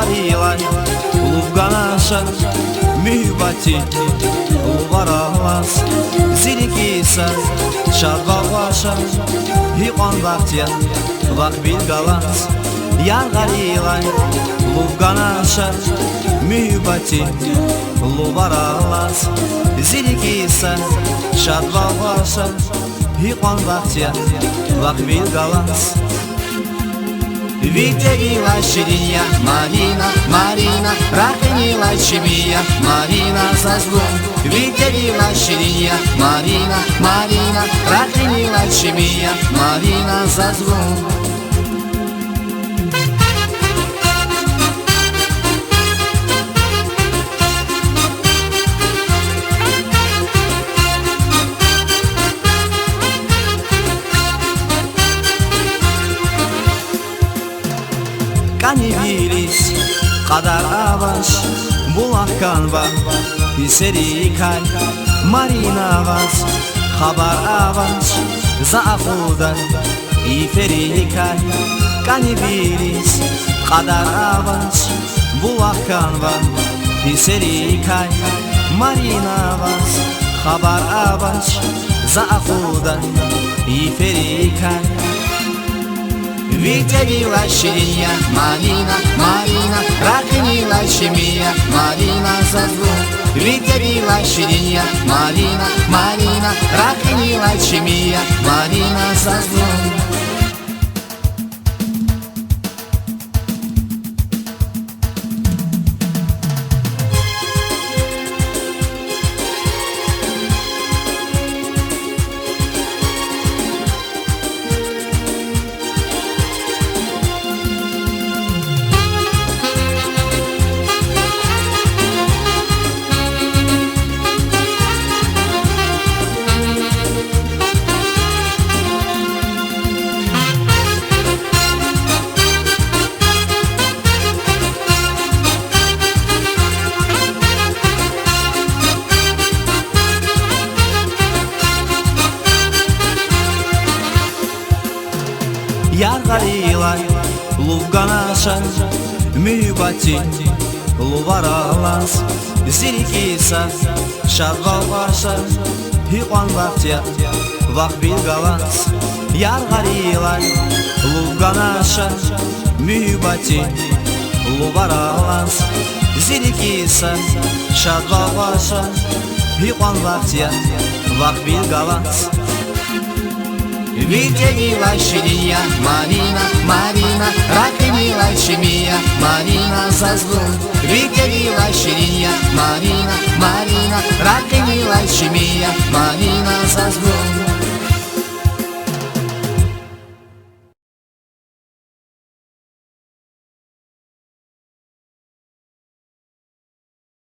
Яргарилай лугганашар мюбати луваралас зирикиса шадваваша хиқан бахтия вақ билгалас Яргарилай лугганашар мюбати луваралас зирикиса шадваваша хиқан бахтия вақ билгалас Видела шириня, Марина, Марина, рахнила чемия, Марина за злом. Видела шириня, Марина, Марина, рахнила чемия, Марина за злом. Канивились, кадар аваш, булахканва, писерикай, Марина вас, хабар аваш, заахуда, иферикай. Канивились, кадар аваш, булахканва, писерикай, Марина вас, хабар аваш, заахуда, иферикай. Видела шириня, Марина, Марина, рахнила чемия, Марина за злом. Видела шириня, Марина, Марина, рахнила чемия, Марина за злом. Яргарилай лугганашар мюбати луваралас зирикиса шадваваша хиқан бахтия вақ билгалас. Яргарилай лугганашар мюбати луваралас зирикиса шадваваша хиқан бахтия вақ билгалас. Видела шириня, Марина, Марина, рахнила чемия, Марина за злом. Видела шириня, Марина, Марина, рахнила чемия, Марина за злом.